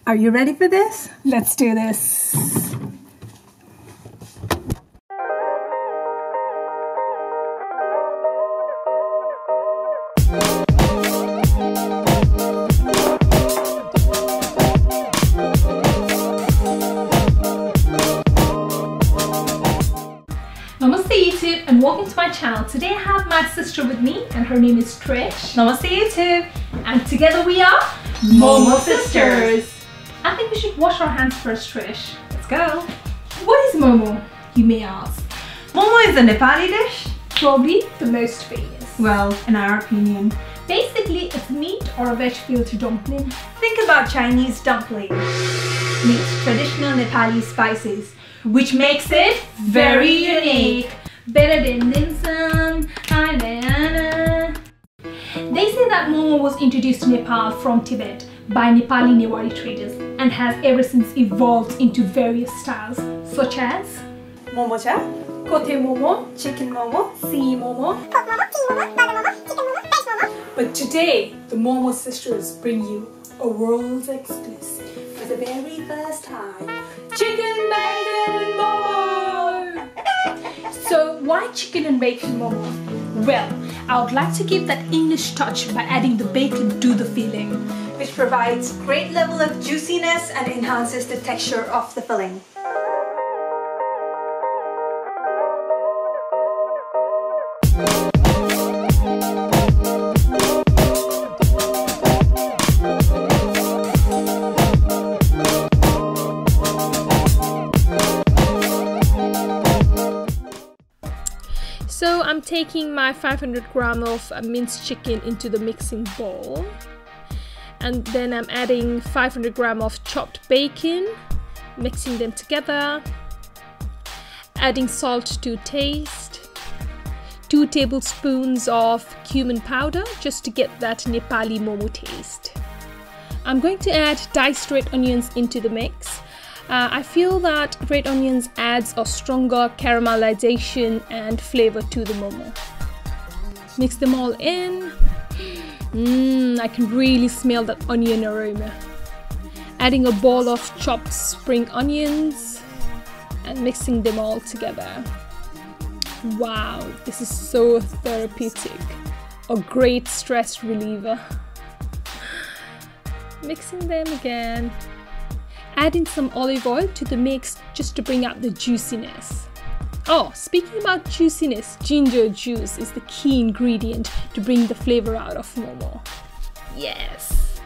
Are you ready for this? Let's do this. Namaste YouTube and welcome to my channel. Today I have my sister with me and her name is Trish. Namaste YouTube. And together we are MOMO Sisters. I think we should wash our hands first, Trish. Let's go. What is MOMO, you may ask? MOMO is a Nepali dish. Probably the most famous. Well, in our opinion. Basically, it's meat or a veg filter dumpling. Think about Chinese dumpling. Meets traditional Nepali spices, which makes it very unique. Better than dim sum. They say that MOMO was introduced to Nepal from Tibet by Nepali Newari traders and has ever since evolved into various styles such as Momo cha, Kote Momo, chicken momo, Sea Momo, Pork momo, king momo, butter momo, chicken momo, veg momo. But today, the MOMO Sisters bring you a world exclusive for the very first time. Chicken bacon momo! So why chicken and bacon momo? Well, I would like to give that English touch by adding the bacon to the filling, which provides great level of juiciness and enhances the texture of the filling. So I'm taking my 500 gram of minced chicken into the mixing bowl, and then I'm adding 500 gram of chopped bacon, mixing them together, adding salt to taste, 2 tablespoons of cumin powder just to get that Nepali momo taste. I'm going to add diced red onions into the mix. I feel that red onions adds a stronger caramelization and flavor to the momo. Mix them all in. I can really smell that onion aroma. Adding a ball of chopped spring onions and mixing them all together. Wow, this is so therapeutic. A great stress reliever. Mixing them again. Adding some olive oil to the mix just to bring out the juiciness. Oh, speaking about juiciness, ginger juice is the key ingredient to bring the flavor out of momo. Yes!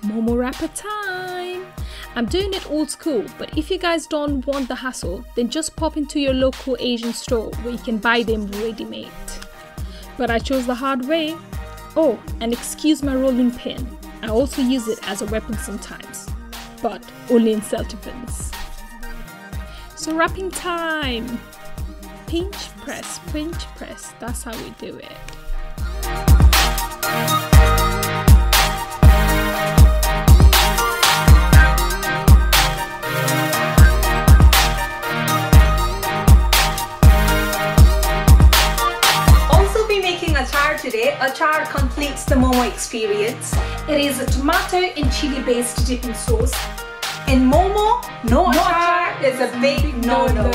Momo wrapper time! I'm doing it old school, but if you guys don't want the hassle, then just pop into your local Asian store where you can buy them ready-made. But I chose the hard way. Oh, and excuse my rolling pin. I also use it as a weapon sometimes, but only in self-defense. So wrapping time! Pinch press, that's how we do it. Today, achar completes the momo experience. It is a tomato and chili based dipping sauce. In momo, no achar is a big no-no.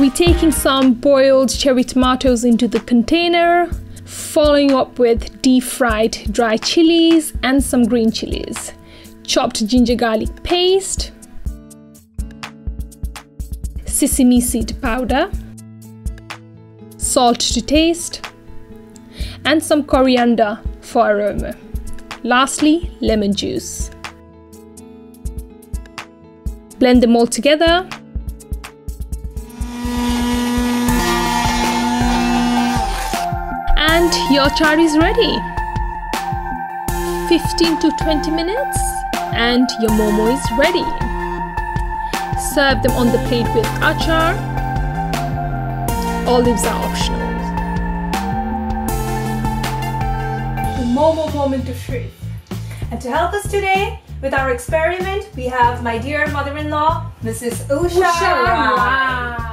We're taking some boiled cherry tomatoes into the container, following up with deep fried dry chilies and some green chilies, chopped ginger garlic paste, sesame seed powder, salt to taste, and some coriander for aroma. Lastly, lemon juice. Blend them all together. And your achar is ready. 15 to 20 minutes and your momo is ready. Serve them on the plate with achar. Olives are optional. The momo moment of truth. And to help us today with our experiment, we have my dear mother-in-law, Mrs. Usha Rai.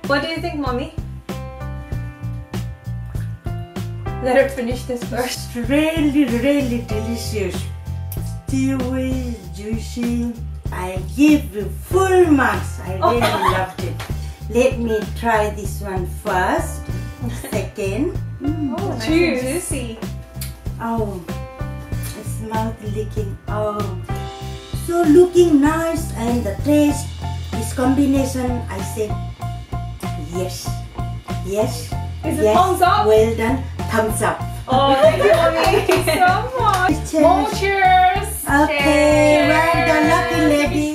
What do you think, mommy? Let her finish this first. It's really, really delicious. Chewy, juicy. I give you full marks. I really loved it. Let me try this one first. Second. Oh, nice and juicy. Oh, it's mouth licking. Oh, so looking nice, and the taste, this combination. I say yes, yes. Is it yes, thumbs up? Well done. Thumbs up. Oh, thank you, mommy. Thank you so much. Cheers. More cheers. Okay, well done, lucky lady.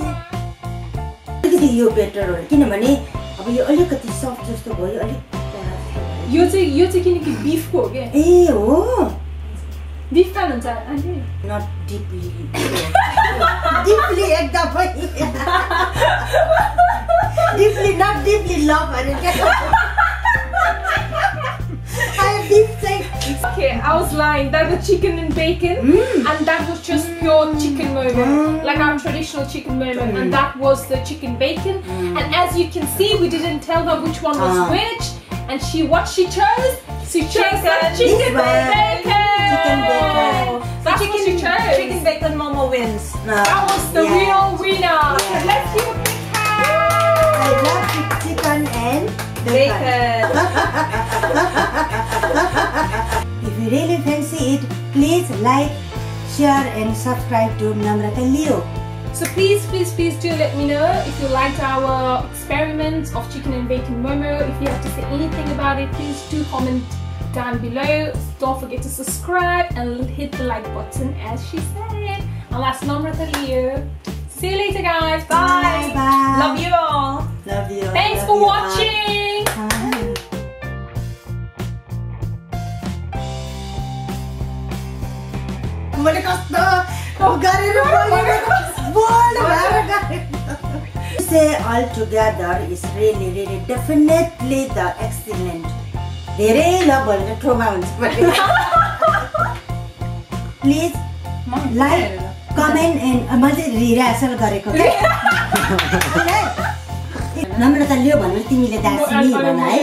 अलिकति यो better हो किनभने अब यो अलिकति soft जस्तो भयो अलिक यो चाहिँ किनकि बिफको हो के ए हो बिफ खानुहुन्छ आन्टी नट डिपली डिपली एकदमै डिपली नट डिपली लभ अरे के Okay, I was lying. That was chicken and bacon, and that was just pure chicken momo, like our traditional chicken momo, and that was the chicken bacon. And as you can see, we didn't tell her which one was which, and she chose. She chose the chicken bacon. Chicken bacon. That's what she chose. Chicken bacon momo wins. That was the real winner. So let's give a big hand. I love chicken and Bacon. If you really fancy it, please like, share and subscribe to Namrata Leo. So please do let me know if you liked our experiment of chicken and bacon momo. If you have to say anything about it, please do comment down below. Don't forget to subscribe and hit the like button as she said. And that's Namrata Leo. See you later guys. Bye. Bye. Love you all. Love you. Thanks for watching. Say all together is really definitely the excellent. धेरै लभ भनेर ठोमा हुन्छ please like comment end मैले rehearsal गरेको के नम्रता लियो भने तिमीले दासी भन है